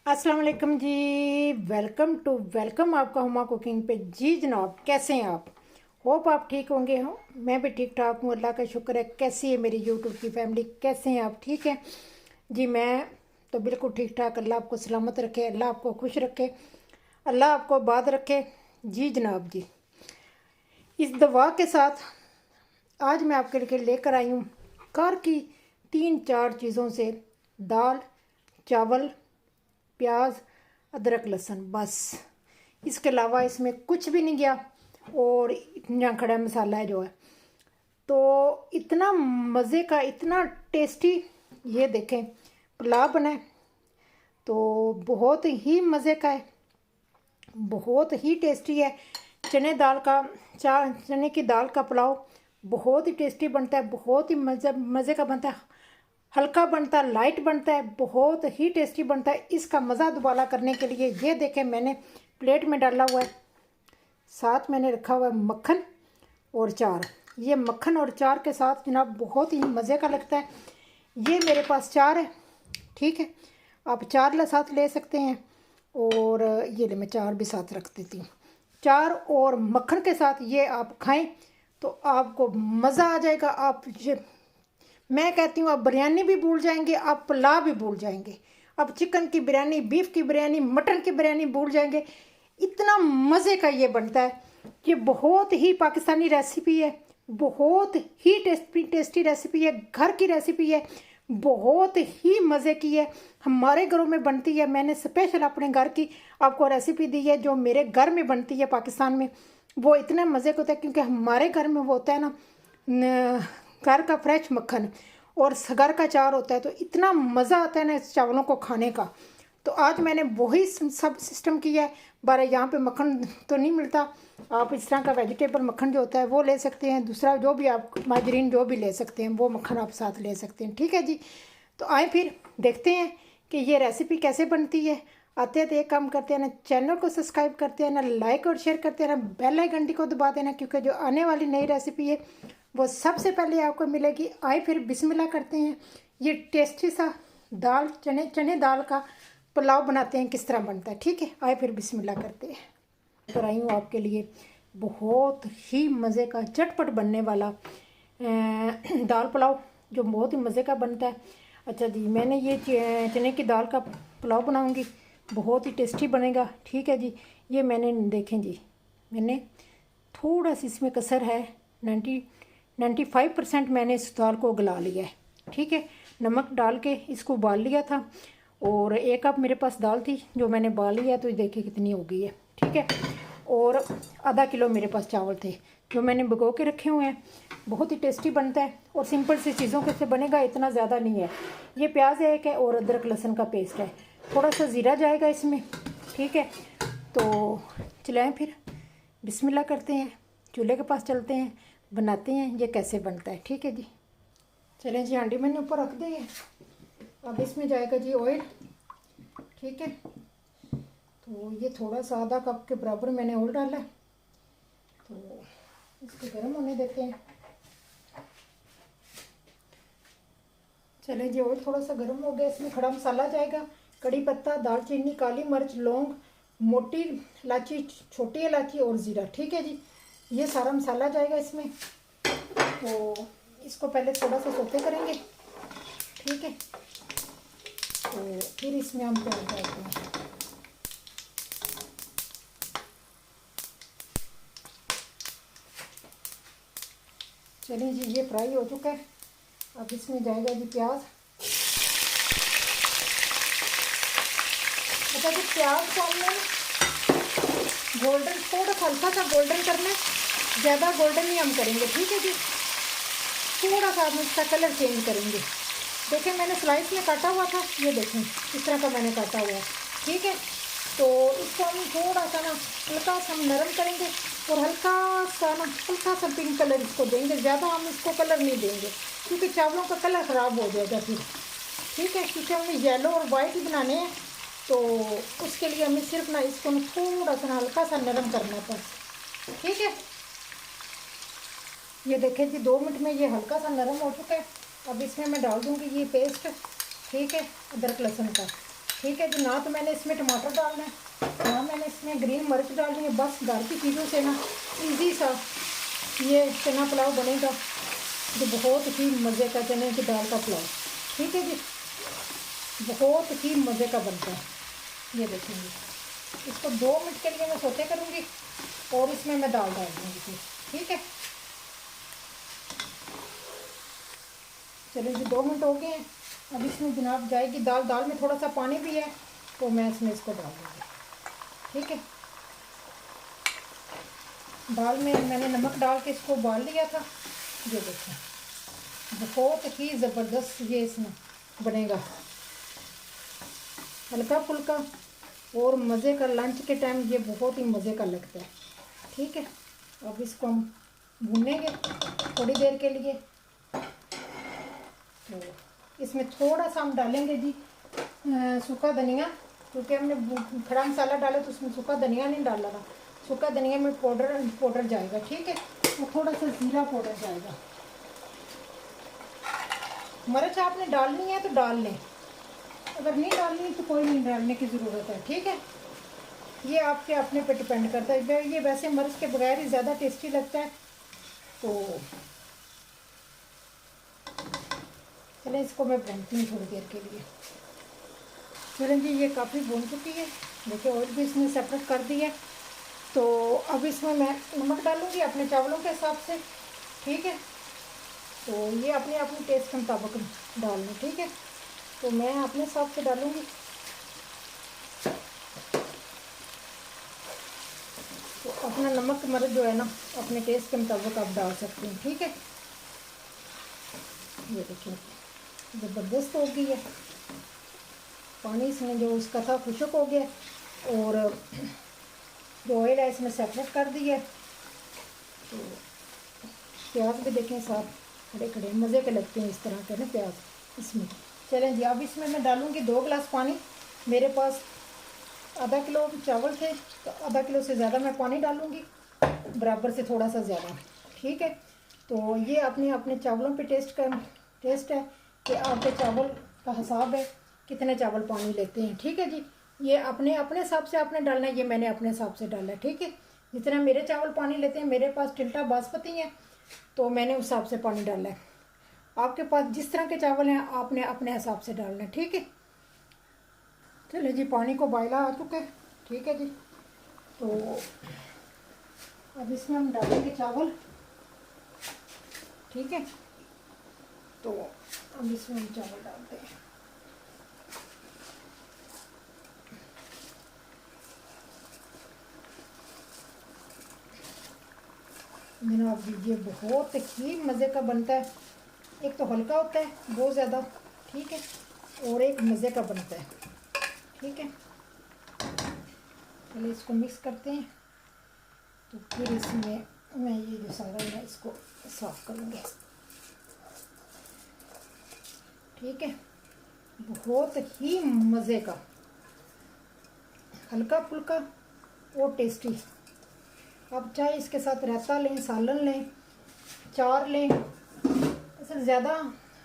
अस्सलाम वालेकुम जी। वेलकम आपका हुमा कुकिंग पे। जी जनाब, कैसे हैं आप? होप आप ठीक होंगे। हो मैं भी ठीक ठाक हूँ, अल्लाह का शुक्र है। कैसी है मेरी यूट्यूब की फैमिली? कैसे हैं आप? ठीक है जी। मैं तो बिल्कुल ठीक ठाक। अल्लाह आपको सलामत रखे, अल्लाह आपको खुश रखे, अल्लाह आपको आबाद रखे। जी जनाब जी, इस दवा के साथ आज मैं आपके लिए लेकर आई हूँ घर की 3-4 चीज़ों से दाल, चावल, प्याज, अदरक, लहसुन, बस। इसके अलावा इसमें कुछ भी नहीं गया। और इतना खड़ा मसाला है जो है, तो इतना मज़े का, इतना टेस्टी। ये देखें, पुलाव बना है तो बहुत ही मज़े का है, बहुत ही टेस्टी है। चने की दाल का पुलाव बहुत ही टेस्टी बनता है, बहुत ही मज़े का बनता है। हल्का बनता है, लाइट बनता है, बहुत ही टेस्टी बनता है। इसका मज़ा दोबारा करने के लिए ये देखें, मैंने प्लेट में डाला हुआ है। साथ मैंने रखा हुआ है मक्खन और चार। ये मक्खन और चार के साथ जनाब बहुत ही मज़े का लगता है। ये मेरे पास चार है, ठीक है। आप चार साथ ले सकते हैं। और ये ले, मैं चार भी साथ रख देती हूँ। चार और मक्खन के साथ ये आप खाएं तो आपको मज़ा आ जाएगा। मैं कहती हूँ आप बिरयानी भी भूल जाएंगे, आप पुलाव भी भूल जाएंगे, आप चिकन की बिरयानी, बीफ की बिरयानी, मटन की बिरयानी भूल जाएंगे। इतना मज़े का ये बनता है। ये बहुत ही पाकिस्तानी रेसिपी है, बहुत ही टेस्टी रेसिपी है, घर की रेसिपी है, बहुत ही मज़े की है। हमारे घरों में बनती है। मैंने स्पेशल अपने घर की आपको रेसिपी दी है जो मेरे घर में बनती है पाकिस्तान में। वो इतने मज़े का होता है क्योंकि हमारे घर में वो होता है ना, घर का फ्रेश मक्खन और घर का चार होता है, तो इतना मज़ा आता है ना इस चावलों को खाने का। तो आज मैंने वही सब सिस्टम किया है। बारे यहाँ पे मक्खन तो नहीं मिलता, आप इस तरह का वेजिटेबल मक्खन जो होता है वो ले सकते हैं। दूसरा जो भी आप माजरीन जो भी ले सकते हैं वो मक्खन आप साथ ले सकते हैं, ठीक है जी। तो आए फिर देखते हैं कि ये रेसिपी कैसे बनती है। आते हैं तो एक काम करते हैं ना, चैनल को सब्सक्राइब करते हैं ना, लाइक और शेयर करते हैं ना, बेल आइकन घंटी को दबा देना, क्योंकि जो आने वाली नई रेसिपी है वो सबसे पहले आपको मिलेगी। आए फिर बिस्मिल्लाह करते हैं। ये टेस्टी सा दाल चने दाल का पुलाव बनाते हैं, किस तरह बनता है, ठीक है। आए फिर बिस्मिल्लाह करते हैं। कर आई हूँ आपके लिए बहुत ही मज़े का झटपट बनने वाला दाल पुलाव जो बहुत ही मज़े का बनता है। अच्छा जी, मैंने ये चने की दाल का पुलाव बनाऊंगी, बहुत ही टेस्टी बनेगा, ठीक है जी। ये मैंने देखें जी, मैंने थोड़ा सा इसमें कसर है, 95% मैंने इस दाल को गला लिया है, ठीक है। नमक डाल के इसको उबाल लिया था और 1 कप मेरे पास दाल थी जो मैंने उबाल लिया, तो देखिए कितनी हो गई है, ठीक है। और आधा किलो मेरे पास चावल थे जो मैंने भिगो के रखे हुए हैं। बहुत ही टेस्टी बनता है और सिंपल सी चीज़ों के से बनेगा, इतना ज़्यादा नहीं है। ये प्याज है एक है और अदरक लहसुन का पेस्ट है, थोड़ा सा ज़ीरा जाएगा इसमें, ठीक है। तो चलाएँ फिर बिस्मिल्लाह करते हैं, चूल्हे के पास चलते हैं, बनाते हैं ये कैसे बनता है, ठीक है जी। चलें जी, हांडी मैंने ऊपर रख दी है। अब इसमें जाएगा जी ऑयल, ठीक है। तो ये थोड़ा सा आधा कप के बराबर मैंने ऑयल डाला है, तो इसको गर्म होने देते हैं। चलें जी, ऑयल थोड़ा सा गर्म हो गया, इसमें खड़ा मसाला जाएगा, कड़ी पत्ता, दालचीनी, काली मिर्च, लौंग, मोटी इलायची, छोटी इलायची और ज़ीरा, ठीक है जी। ये सारा मसाला जाएगा इसमें। तो इसको पहले थोड़ा सा सोते करेंगे, ठीक है। तो फिर इसमें हम प्याज डालते हैं। चलिए जी, ये फ्राई हो चुका है। अब इसमें जाएगा जी प्याज। अच्छा जी, प्याज को हमने गोल्डन, थोड़ा हल्का सा गोल्डन करना है, ज़्यादा गोल्डन नहीं हम करेंगे, ठीक है जी। थोड़ा सा हम इसका कलर चेंज करेंगे। देखें, मैंने स्लाइस में काटा हुआ था, ये देखें इस तरह का मैंने काटा हुआ है, ठीक है। तो इसको हम थोड़ा सा ना हल्का सा हम नरम करेंगे और हल्का सा पिंक कलर इसको देंगे। ज़्यादा हम इसको कलर नहीं देंगे क्योंकि चावलों का कलर ख़राब हो जाएगा फिर, ठीक है। क्योंकि हमें येलो और वाइट बनाने हैं, तो उसके लिए हमें सिर्फ ना इसको थोड़ा सा हल्का सा नरम करना है बस, ठीक है। ये देखें जी, 2 मिनट में ये हल्का सा नरम हो चुका है। अब इसमें मैं डाल दूँगी ये पेस्ट, ठीक है, अदरक लहसुन का, ठीक है जी। ना तो मैंने इसमें टमाटर डालना है, ना मैंने इसमें ग्रीन मिर्च डालनी है। बस घर की चीज़ों से ना इजी सा ये चना पुलाव बनेगा, जो बहुत ही मज़े का चने की दाल का पुलाव। ठीक है जी, बहुत ही मज़े का बनता है। ये देखेंगे, इसको 2 मिनट के लिए मैं सोते करूँगी और इसमें मैं दाल डाल दूँगी फिर। ठीक है, चलिए जी 2 मिनट हो गए हैं। अब इसमें जनाब जाएगी दाल। दाल में थोड़ा सा पानी भी है तो मैं इसमें इसको डाल दूँगी। ठीक है, दाल में मैंने नमक डाल के इसको उबाल लिया था। ये देखें, बहुत ही ज़बरदस्त ये इसमें बनेगा, हल्का फुल्का और मज़े का। लंच के टाइम ये बहुत ही मज़े का लगता है। ठीक है, अब इसको हम भूनेंगे थोड़ी देर के लिए। तो इसमें थोड़ा सा हम डालेंगे जी सूखा धनिया, क्योंकि हमने खड़ा मसाला डाला तो उसमें सूखा धनिया नहीं डाला था। सूखा धनिया में पाउडर जाएगा। ठीक है, और थोड़ा सा ज़ीरा पाउडर जाएगा। मिर्च आपने डालनी है तो डाल लें, अगर नहीं डालनी तो कोई नहीं डालने की ज़रूरत है। ठीक है, ये आपके अपने पे डिपेंड करता है। ये वैसे मिर्च के बगैर ही ज़्यादा टेस्टी लगता है। तो चलें इसको मैं भूनती हूँ थोड़ी देर के लिए। चलें जी, ये काफ़ी भून चुकी है। देखिए ऑयल भी इसने सेपरेट कर दी है। तो अब इसमें मैं नमक डालूँगी अपने चावलों के हिसाब से। ठीक है, तो ये अपने अपने टेस्ट के मुताबिक डालना। ठीक है, तो मैं अपने हिसाब से डालूँगी। तो अपना नमक मिर्च जो है ना अपने टेस्ट के मुताबिक आप डाल सकते हैं। ठीक है, ये देखिए ज़बरदस्त हो गई है। पानी इसमें जो उसका था खुशक हो गया और जो ऑयल है इसमें सेपरेट कर दिया। तो प्याज भी देखें साथ खड़े खड़े मज़े के लगते हैं इस तरह के ना प्याज इसमें। चलें जी, अब इसमें मैं डालूँगी 2 गिलास पानी। मेरे पास आधा किलो चावल थे तो आधा किलो से ज़्यादा मैं पानी डालूँगी, बराबर से थोड़ा सा ज़्यादा। ठीक है, तो ये अपने अपने चावलों पे टेस्ट है कि आपके चावल का हिसाब है कितने चावल पानी लेते हैं। ठीक है जी, ये अपने अपने हिसाब से आपने डालना है। ये मैंने अपने हिसाब से डाला है। ठीक है, जितना मेरे चावल पानी लेते हैं, मेरे पास टिल्टा बासमती है तो मैंने उस हिसाब से पानी डाला है। आपके पास जिस तरह के चावल हैं आपने अपने हिसाब से डालना है। ठीक है, चलिए जी पानी को बॉयल आ चुका है। ठीक है जी, तो अब इसमें हम डालेंगे चावल। ठीक है, तो अब इसमें हम चावल डालते हैं। जनाब जी ये बहुत ही मज़े का बनता है। एक तो हल्का होता है बहुत ज़्यादा। ठीक है, और एक मज़े का बनता है। ठीक है, पहले इसको मिक्स करते हैं। तो फिर इसमें मैं ये जो सारा है इसको साफ करूँगी। ठीक है, बहुत ही मज़े का, हल्का फुल्का और टेस्टी। आप चाहे इसके साथ रायता लें, सालन लें, चार लें। असल ज़्यादा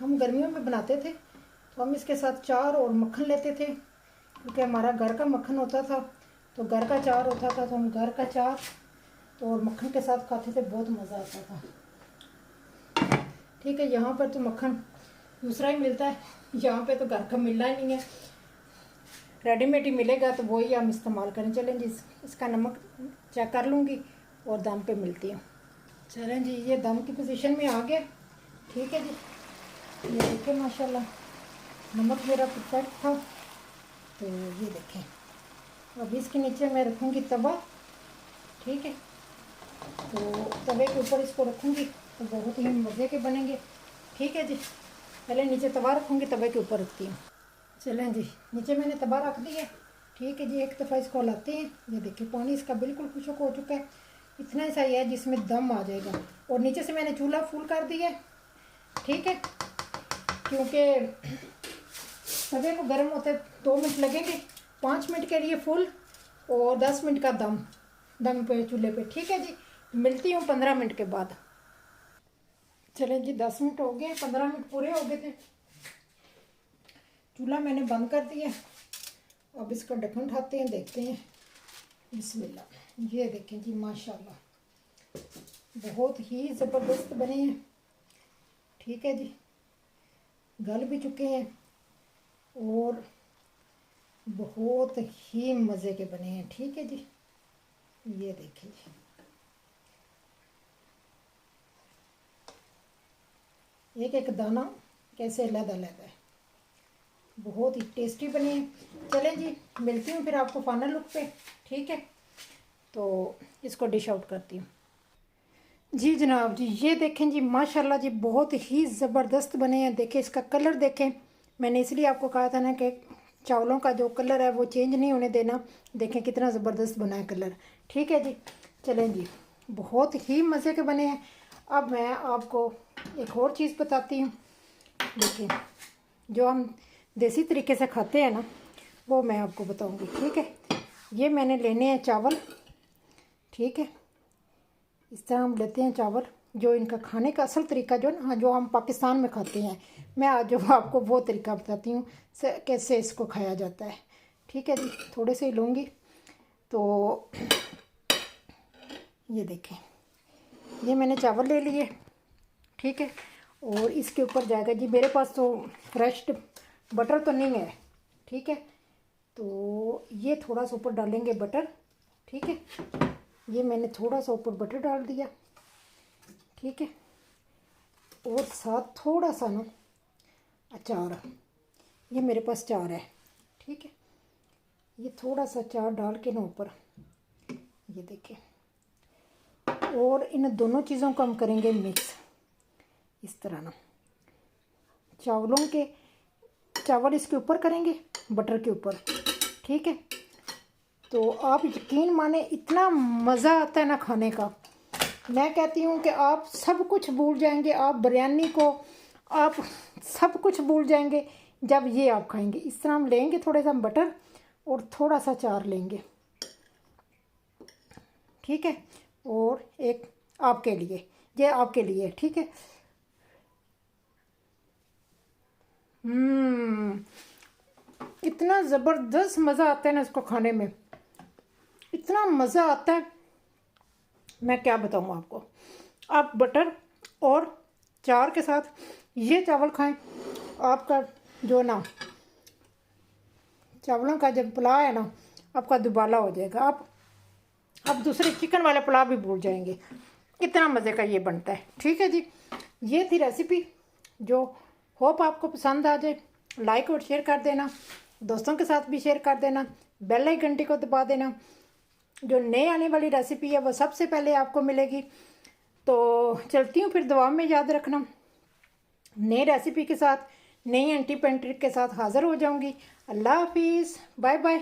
हम गर्मियों में बनाते थे तो हम इसके साथ चार और मक्खन लेते थे, क्योंकि हमारा घर का मक्खन होता था। तो घर का चार होता था तो हम घर का चार तो और मक्खन के साथ खाते थे, बहुत मज़ा आता था। ठीक है, यहाँ पर तो मक्खन दूसरा ही मिलता है, यहाँ पे तो घर का मिलना ही नहीं है, रेडीमेड ही मिलेगा तो वही हम इस्तेमाल करें। चलें जी, इसका नमक चेक कर लूँगी और दम पे मिलती हूँ। चलें जी, ये दम की पोजीशन में आ गया। ठीक है जी, ये देखिए माशाल्लाह नमक मेरा परफेक्ट था। तो ये देखें, अब इसके नीचे मैं रखूँगी तवा। ठीक है, तो तवे के ऊपर इसको रखूँगी तो बहुत ही मज़े के बनेंगे। ठीक है जी, पहले नीचे तवा रखूँगी, तवे के ऊपर रखती हूँ। चलें जी, नीचे मैंने तवा रख दी है। ठीक है जी, एक दफ़ा इसको हिलाते हैं। ये देखिए पानी इसका बिल्कुल खुशक हो चुका है, इतना ही सही है जिसमें दम आ जाएगा। और नीचे से मैंने चूल्हा फुल कर दिया है। ठीक है, क्योंकि तवे को गर्म होते 2 मिनट लगेंगे, 5 मिनट के लिए फुल और 10 मिनट का दम पे चूल्हे पे। ठीक है जी, मिलती हूँ 15 मिनट के बाद। चलें जी, 10 मिनट हो गए, 15 मिनट पूरे हो गए थे। चूल्हा मैंने बंद कर दिया अब इसका ढक्कन उठाते हैं, देखते हैं। बिस्मिल्लाह। ये देखें जी, माशाल्लाह बहुत ही ज़बरदस्त बने हैं। ठीक है जी, गल भी चुके हैं और बहुत ही मज़े के बने हैं। ठीक है जी, ये देखिए जी, एक एक दाना कैसे अलग-अलग है, बहुत ही टेस्टी बने हैं। चलें जी, मिलती हूँ फिर आपको फाइनल लुक पे। ठीक है, तो इसको डिश आउट करती हूँ। जी जनाब जी, ये देखें जी, माशाल्लाह जी बहुत ही ज़बरदस्त बने हैं। देखें इसका कलर देखें, मैंने इसलिए आपको कहा था ना कि चावलों का जो कलर है वो चेंज नहीं होने देना। देखें कितना ज़बरदस्त बना है कलर। ठीक है जी, चलें जी, बहुत ही मज़े के बने हैं। अब मैं आपको एक और चीज़ बताती हूँ। देखिए, जो हम देसी तरीके से खाते हैं ना, वो मैं आपको बताऊँगी। ठीक है, ये मैंने लेने हैं चावल। ठीक है, इस तरह हम लेते हैं चावल। जो इनका खाने का असल तरीका जो ना, जो हम पाकिस्तान में खाते हैं, मैं आज जो आपको वो तरीका बताती हूँ कैसे इसको खाया जाता है। ठीक है जी, थोड़े से ही लूँगी। तो ये देखें, ये मैंने चावल ले लिए। ठीक है, और इसके ऊपर जाएगा जी, मेरे पास तो फ्रेश बटर तो नहीं है। ठीक है, तो ये थोड़ा सा ऊपर डालेंगे बटर। ठीक है, ये मैंने थोड़ा सा ऊपर बटर डाल दिया। ठीक है, और साथ थोड़ा सा ना अचार, ये मेरे पास अचार है। ठीक है, ये थोड़ा सा अचार डाल के ना ऊपर, ये देखें। और इन दोनों चीज़ों को हम करेंगे मिक्स इस तरह ना। चावल इसके ऊपर करेंगे, बटर के ऊपर। ठीक है, तो आप यकीन माने इतना मज़ा आता है ना खाने का। मैं कहती हूँ कि आप सब कुछ भूल जाएंगे, आप बिरयानी को, आप सब कुछ भूल जाएंगे जब ये आप खाएंगे। इस तरह हम लेंगे थोड़ा सा बटर और थोड़ा सा अचार लेंगे। ठीक है, और एक आपके लिए, ये आपके लिए। ठीक है, इतना ज़बरदस्त मज़ा आता है ना इसको खाने में, इतना मज़ा आता है, मैं क्या बताऊँ आपको। आप बटर और चार के साथ ये चावल खाएं, आपका जो ना चावलों का जब पुलाव है ना, आपका दुबाला हो जाएगा। आप दूसरे चिकन वाले पुलाव भी भूल जाएंगे, इतना मज़े का ये बनता है। ठीक है जी, ये थी रेसिपी, जो होप आपको पसंद आ जाए। लाइक और शेयर कर देना, दोस्तों के साथ भी शेयर कर देना, बेल आइकन घंटी को दबा देना। जो नए आने वाली रेसिपी है वो सबसे पहले आपको मिलेगी। तो चलती हूँ फिर, दुआ में याद रखना। नई रेसिपी के साथ, नई एंटी पेंट्रिक के साथ हाज़िर हो जाऊँगी। अल्लाह हाफिज़, बाय बाय।